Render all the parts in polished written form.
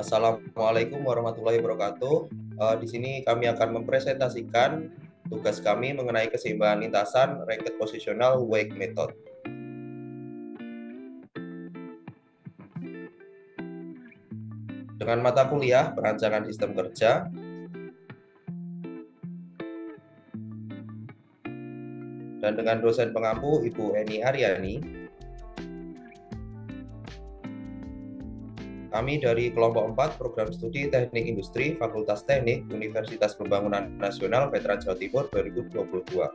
Assalamualaikum warahmatullahi wabarakatuh. Di sini kami akan mempresentasikan tugas kami mengenai keseimbangan lintasan ranked positional wake method. Dengan mata kuliah perancangan sistem kerja, dan dengan dosen pengampu Ibu Eni Aryani, kami dari kelompok 4 Program Studi Teknik Industri Fakultas Teknik Universitas Pembangunan Nasional Veteran Jawa Timur 2022.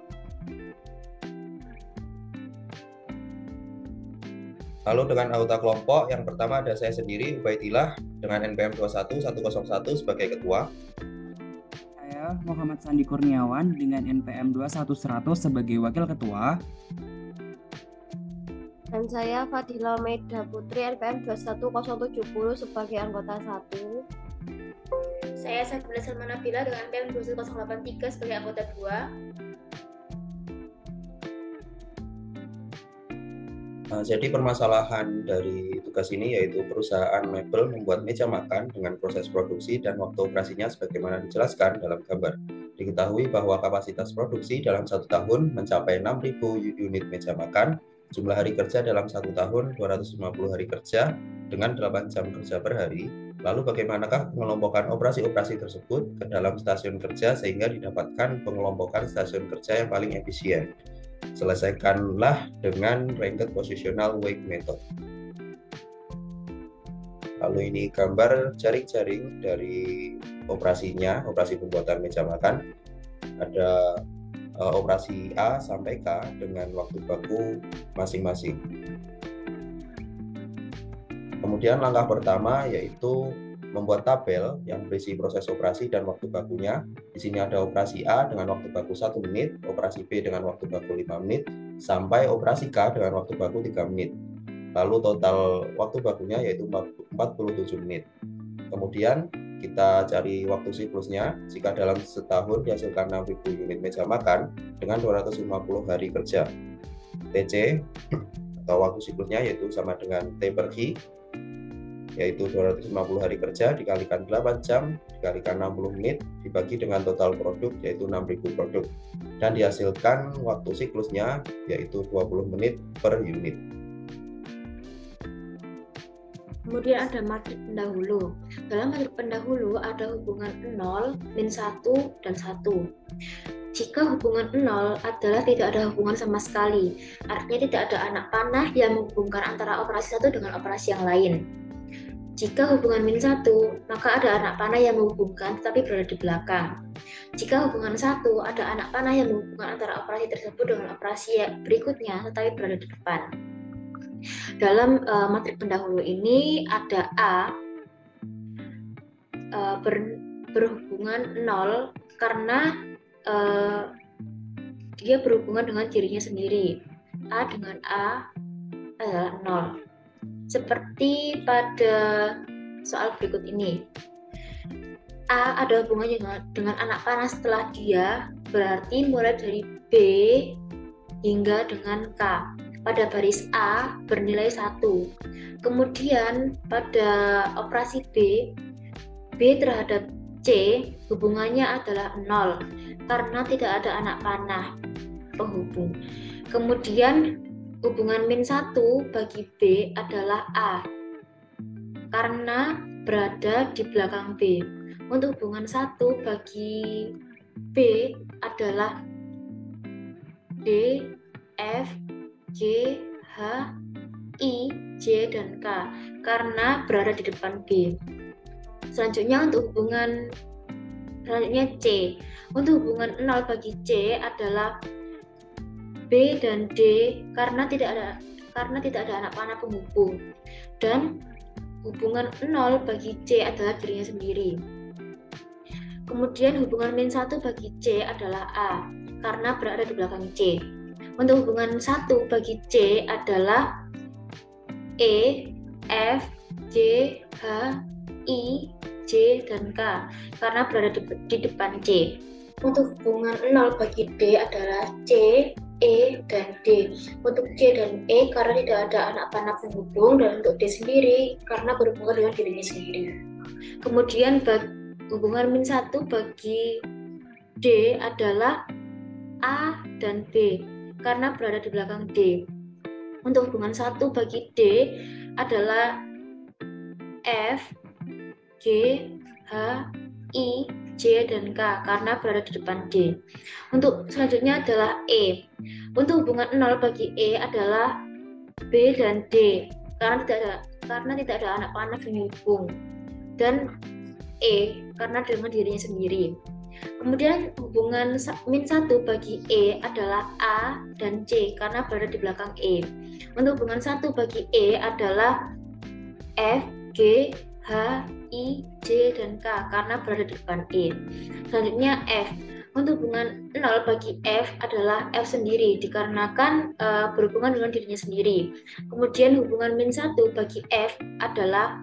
Lalu dengan anggota kelompok, yang pertama ada saya sendiri, Ubaidillah, dengan NPM 21101 sebagai ketua. Saya Muhammad Sandi Kurniawan dengan NPM 21100 sebagai wakil ketua. Dan saya Fadila Maida Putri NPM 21070 sebagai anggota 1. Saya Sabila Salmanabila dengan NPM 21083 sebagai anggota 2. Jadi permasalahan dari tugas ini yaitu perusahaan mebel membuat meja makan dengan proses produksi dan waktu operasinya sebagaimana dijelaskan dalam gambar. Diketahui bahwa kapasitas produksi dalam 1 tahun mencapai 6.000 unit meja makan, jumlah hari kerja dalam 1 tahun 250 hari kerja dengan 8 jam kerja per hari. Lalu bagaimanakah pengelompokan operasi-operasi tersebut ke dalam stasiun kerja sehingga didapatkan pengelompokan stasiun kerja yang paling efisien? Selesaikanlah dengan ranked positional wake method. Lalu ini gambar jaring-jaring dari operasinya, operasi pembuatan meja makan. Ada operasi A sampai K dengan waktu baku masing-masing. Kemudian langkah pertama yaitu membuat tabel yang berisi proses operasi dan waktu bakunya. Di sini ada operasi A dengan waktu baku 1 menit, operasi B dengan waktu baku 5 menit, sampai operasi K dengan waktu baku 3 menit. Lalu total waktu bakunya yaitu 47 menit. Kemudian kita cari waktu siklusnya. Jika dalam setahun dihasilkan 6.000 unit meja makan dengan 250 hari kerja. TC atau waktu siklusnya yaitu sama dengan T per Q, yaitu 250 hari kerja dikalikan 8 jam dikalikan 60 menit dibagi dengan total produk yaitu 6.000 produk, dan dihasilkan waktu siklusnya yaitu 20 menit per unit. Kemudian ada matrik pendahulu. Dalam matrik pendahulu ada hubungan 0, min 1, dan 1. Jika hubungan 0 adalah tidak ada hubungan sama sekali, artinya tidak ada anak panah yang menghubungkan antara operasi satu dengan operasi yang lain. Jika hubungan min 1, maka ada anak panah yang menghubungkan tetapi berada di belakang. Jika hubungan 1, ada anak panah yang menghubungkan antara operasi tersebut dengan operasi berikutnya tetapi berada di depan. Dalam matrik pendahulu ini ada A berhubungan 0 karena dia berhubungan dengan dirinya sendiri. A dengan A adalah 0. Seperti pada soal berikut ini. A ada hubungannya dengan anak panah setelah dia, berarti mulai dari B hingga dengan K. Pada baris A bernilai 1. Kemudian pada operasi B terhadap C hubungannya adalah 0 karena tidak ada anak panah penghubung. Kemudian hubungan min 1 bagi B adalah A karena berada di belakang B. Untuk hubungan 1 bagi B adalah D, F, G, H, I, J, dan K karena berada di depan B. Selanjutnya untuk hubungan C. Untuk hubungan 0 bagi C adalah B dan D karena tidak ada anak panah penghubung, dan hubungan 0 bagi C adalah dirinya sendiri. Kemudian hubungan min 1 bagi C adalah A karena berada di belakang C. Untuk hubungan 1 bagi C adalah E, F, G, H, I, J, dan K karena berada di depan C. Untuk hubungan 0 bagi D adalah C, E, dan D. Untuk C dan E karena tidak ada anak panah penghubung, dan untuk D sendiri karena berhubungan dengan dirinya sendiri. Kemudian hubungan min 1 bagi D adalah A dan B karena berada di belakang D. Untuk hubungan 1 bagi D adalah F, G, H, I, J, dan K karena berada di depan D. Untuk selanjutnya adalah E. Untuk hubungan 0 bagi E adalah B dan D karena tidak ada anak panah penyambung, dan E karena dengan dirinya sendiri. Kemudian hubungan min 1 bagi E adalah A dan C karena berada di belakang E. Untuk hubungan 1 bagi E adalah F, G, H, I, J, dan K karena berada di depan E. Selanjutnya F. Untuk hubungan 0 bagi F adalah F sendiri dikarenakan berhubungan dengan dirinya sendiri. Kemudian hubungan min 1 bagi F adalah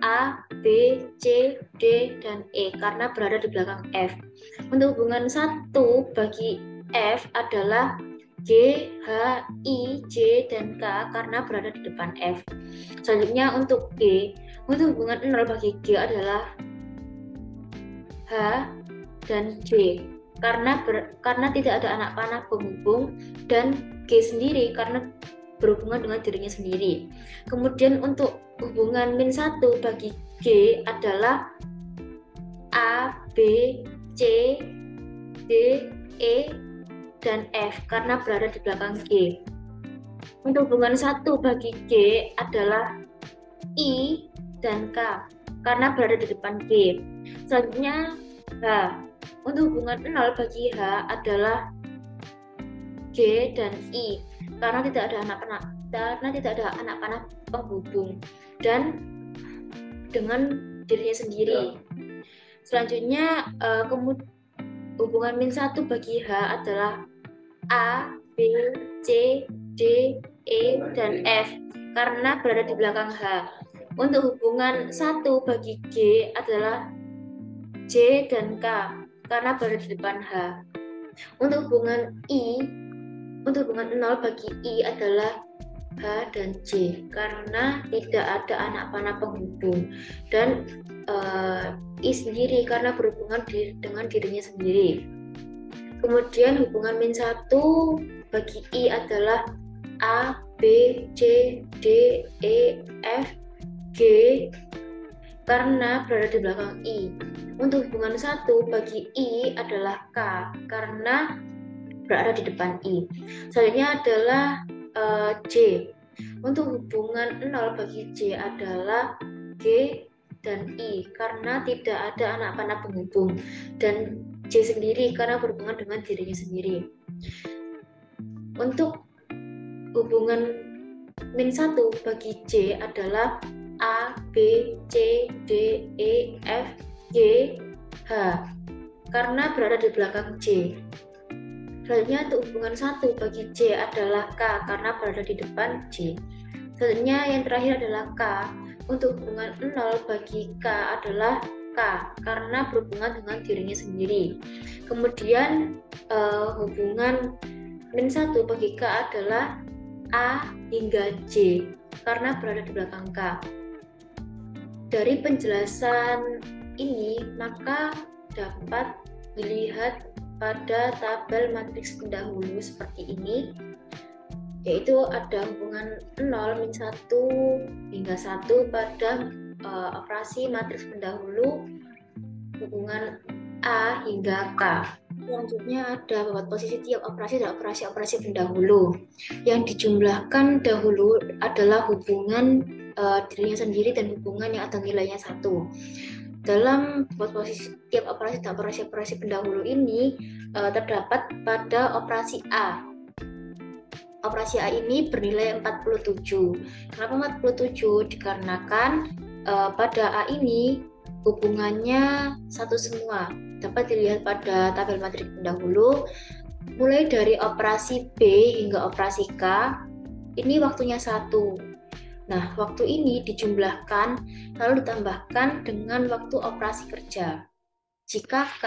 A, B, C, D, dan E karena berada di belakang F. Untuk hubungan 1 bagi F adalah G, H, I, J, dan K karena berada di depan F. Selanjutnya untuk G. Untuk hubungan 0 bagi G adalah H dan J karena tidak ada anak panah penghubung, dan G sendiri karena berhubungan dengan dirinya sendiri. Kemudian untuk hubungan min 1 bagi G adalah A, B, C, D, E, dan F karena berada di belakang G. Untuk hubungan 1 bagi G adalah I dan K karena berada di depan G. Selanjutnya H. Untuk hubungan 0 bagi H adalah G dan I karena tidak ada anak panah penghubung dan dengan dirinya sendiri. Selanjutnya hubungan min 1 bagi H adalah A, B, C, D, E, dan F karena berada di belakang H. Untuk hubungan 1 bagi G adalah J dan K karena berada di depan H. Untuk hubungan 0 bagi I adalah H dan J karena tidak ada anak panah penghubung, dan I sendiri karena berhubungan dengan dirinya sendiri. Kemudian hubungan min 1 bagi I adalah A, B, C, D, E, F, G karena berada di belakang I. Untuk hubungan 1 bagi I adalah K karena berada di depan I. Selanjutnya adalah J. Untuk hubungan 0 bagi J adalah G dan I karena tidak ada anak panah penghubung, dan J sendiri karena berhubungan dengan dirinya sendiri. Untuk hubungan min 1 bagi J adalah A, B, C, D, E, F, G, H karena berada di belakang J. Selanjutnya untuk hubungan 1 bagi J adalah K karena berada di depan J. Selanjutnya yang terakhir adalah K. Untuk hubungan 0 bagi K adalah K karena berhubungan dengan dirinya sendiri. Kemudian hubungan min 1 bagi K adalah A hingga J karena berada di belakang K. Dari penjelasan ini maka dapat dilihat pada tabel matriks pendahulu seperti ini, yaitu ada hubungan 0, min 1 hingga 1 pada operasi matriks pendahulu hubungan A hingga K. Selanjutnya ada buat posisi tiap operasi dan operasi pendahulu. Yang dijumlahkan dahulu adalah hubungan dirinya sendiri dan hubungan yang ada nilainya 1. Dalam posisi tiap operasi dan operasi pendahulu ini terdapat pada operasi A. Operasi A ini bernilai 47. Kenapa 47? Dikarenakan pada A ini hubungannya satu semua. Dapat dilihat pada tabel matriks pendahulu. Mulai dari operasi B hingga operasi K, ini waktunya 1. Nah, waktu ini dijumlahkan lalu ditambahkan dengan waktu operasi kerja. Jika K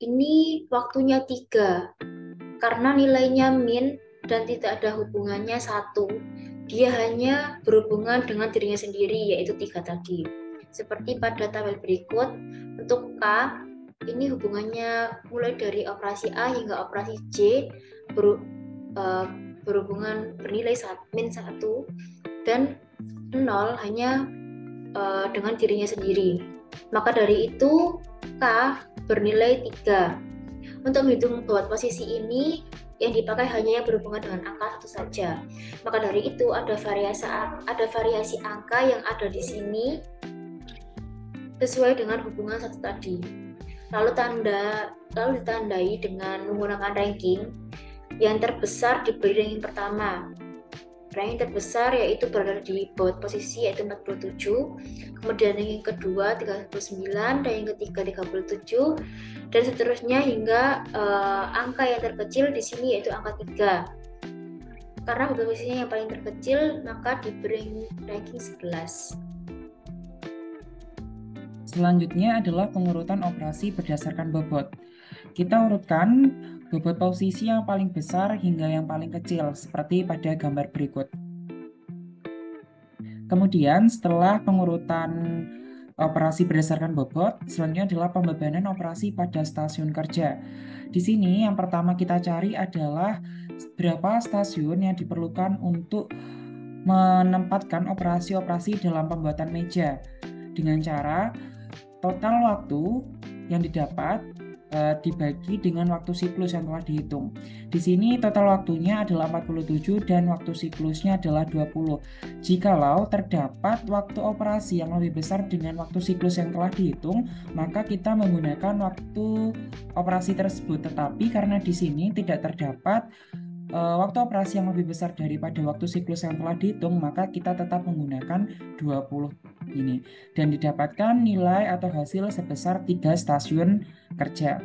ini waktunya 3, karena nilainya min dan tidak ada hubungannya 1, dia hanya berhubungan dengan dirinya sendiri, yaitu 3 tadi. Seperti pada tabel berikut, untuk K, ini hubungannya mulai dari operasi A hingga operasi J berhubungan bernilai min 1 dan 0 hanya dengan dirinya sendiri. Maka dari itu K bernilai 3. Untuk menghitung buat posisi ini yang dipakai hanya yang berhubungan dengan angka 1 saja. Maka dari itu ada variasi angka yang ada di sini sesuai dengan hubungan 1 tadi. Lalu ditandai dengan menggunakan ranking. Yang terbesar diberi ranking pertama. Ranking terbesar yaitu berada di bawah posisi yaitu 47, kemudian ranking kedua 39, dan yang ketiga 37, dan seterusnya hingga angka yang terkecil di sini yaitu angka 3. Karena posisinya yang paling terkecil, maka diberi ranking 11. Selanjutnya adalah pengurutan operasi berdasarkan bobot. Kita urutkan bobot posisi yang paling besar hingga yang paling kecil, seperti pada gambar berikut. Kemudian, setelah pengurutan operasi berdasarkan bobot, selanjutnya adalah pembebanan operasi pada stasiun kerja. Di sini, yang pertama kita cari adalah berapa stasiun yang diperlukan untuk menempatkan operasi-operasi dalam pembuatan meja, dengan cara total waktu yang didapat dibagi dengan waktu siklus yang telah dihitung. Di sini total waktunya adalah 47 dan waktu siklusnya adalah 20. Jikalau terdapat waktu operasi yang lebih besar dengan waktu siklus yang telah dihitung, maka kita menggunakan waktu operasi tersebut. Tetapi karena di sini tidak terdapat waktu operasi yang lebih besar daripada waktu siklus yang telah dihitung, maka kita tetap menggunakan 20 ini dan didapatkan nilai atau hasil sebesar 3 stasiun kerja.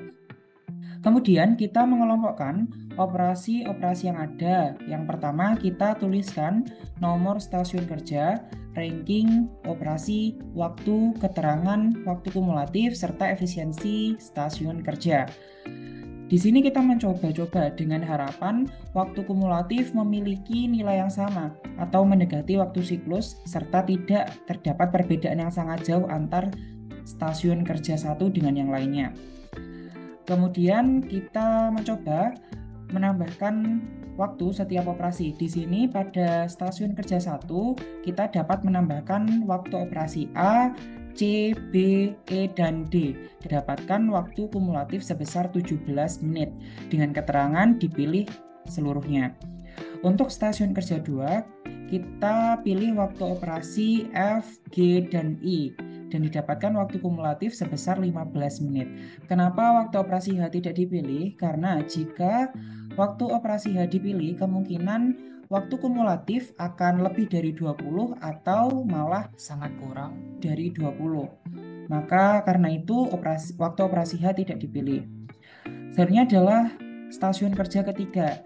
Kemudian kita mengelompokkan operasi-operasi yang ada. Yang pertama kita tuliskan nomor stasiun kerja, ranking, operasi, waktu, keterangan, waktu kumulatif, serta efisiensi stasiun kerja. Di sini kita mencoba-coba dengan harapan waktu kumulatif memiliki nilai yang sama atau mendekati waktu siklus serta tidak terdapat perbedaan yang sangat jauh antar stasiun kerja satu dengan yang lainnya. Kemudian kita mencoba menambahkan waktu setiap operasi. Di sini pada stasiun kerja 1 kita dapat menambahkan waktu operasi A, C, B, E, dan D. Didapatkan waktu kumulatif sebesar 17 menit dengan keterangan dipilih seluruhnya. Untuk stasiun kerja 2, kita pilih waktu operasi F, G, dan I dan didapatkan waktu kumulatif sebesar 15 menit. Kenapa waktu operasi H tidak dipilih? Karena jika waktu operasi H dipilih, kemungkinan waktu kumulatif akan lebih dari 20 atau malah sangat kurang dari 20. Maka karena itu waktu operasi H tidak dipilih. Selanjutnya adalah stasiun kerja ketiga.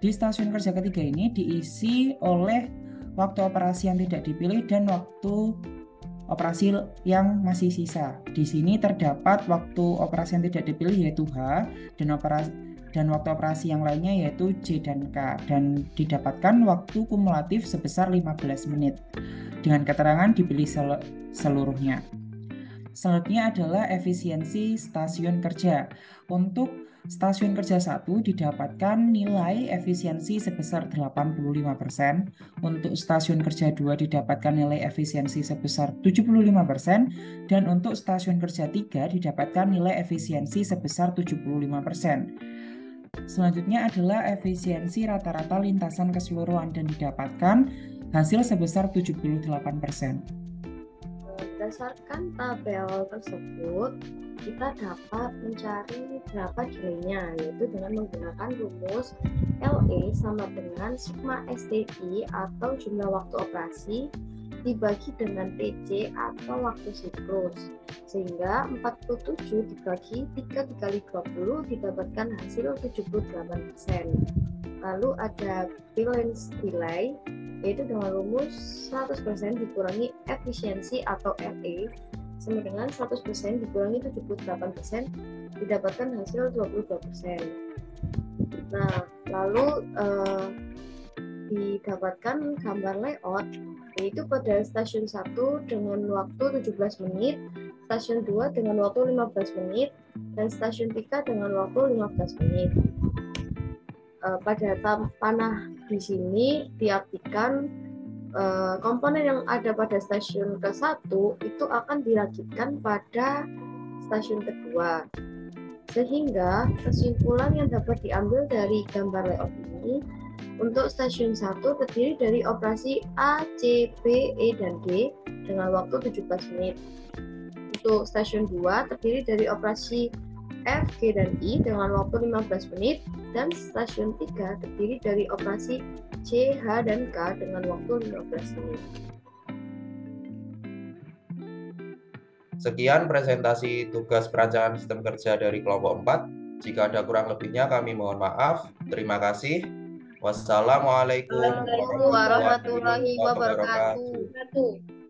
Di stasiun kerja ketiga ini diisi oleh waktu operasi yang tidak dipilih dan waktu operasi yang masih sisa. Di sini terdapat waktu operasi yang tidak dipilih yaitu H dan waktu operasi yang lainnya yaitu J dan K, dan didapatkan waktu kumulatif sebesar 15 menit dengan keterangan dipilih seluruhnya. Selanjutnya adalah efisiensi stasiun kerja. Untuk stasiun kerja 1 didapatkan nilai efisiensi sebesar 85%, untuk stasiun kerja 2 didapatkan nilai efisiensi sebesar 75%, dan untuk stasiun kerja 3 didapatkan nilai efisiensi sebesar 75%. Selanjutnya adalah efisiensi rata-rata lintasan keseluruhan dan didapatkan hasil sebesar 78%. Berdasarkan tabel tersebut, kita dapat mencari berapa delaynya, yaitu dengan menggunakan rumus LE sama dengan sigma STI atau jumlah waktu operasi dibagi dengan TC atau waktu siklus, sehingga 47 dibagi 3 dikali 20 didapatkan hasil 78%. Lalu ada balance delay, yaitu dengan rumus 100% dikurangi efisiensi atau LE sama dengan 100% dikurangi 78% didapatkan hasil 22%. Nah, lalu didapatkan gambar layout, yaitu pada stasiun 1 dengan waktu 17 menit, stasiun 2 dengan waktu 15 menit, dan stasiun 3 dengan waktu 15 menit. Pada panah di sini diartikan komponen yang ada pada stasiun ke-1 itu akan dirakitkan pada stasiun kedua. Sehingga kesimpulan yang dapat diambil dari gambar layout ini, untuk stasiun 1 terdiri dari operasi A, C, B, E, dan D dengan waktu 17 menit. Untuk stasiun 2 terdiri dari operasi F, G, dan I dengan waktu 15 menit, dan stasiun 3 terdiri dari operasi C, H, dan K dengan waktu 15 menit. Sekian presentasi tugas perancangan sistem kerja dari kelompok 4. Jika ada kurang lebihnya kami mohon maaf. Terima kasih. Wassalamualaikum Warahmatullahi wabarakatuh. warahmatullahi wabarakatuh.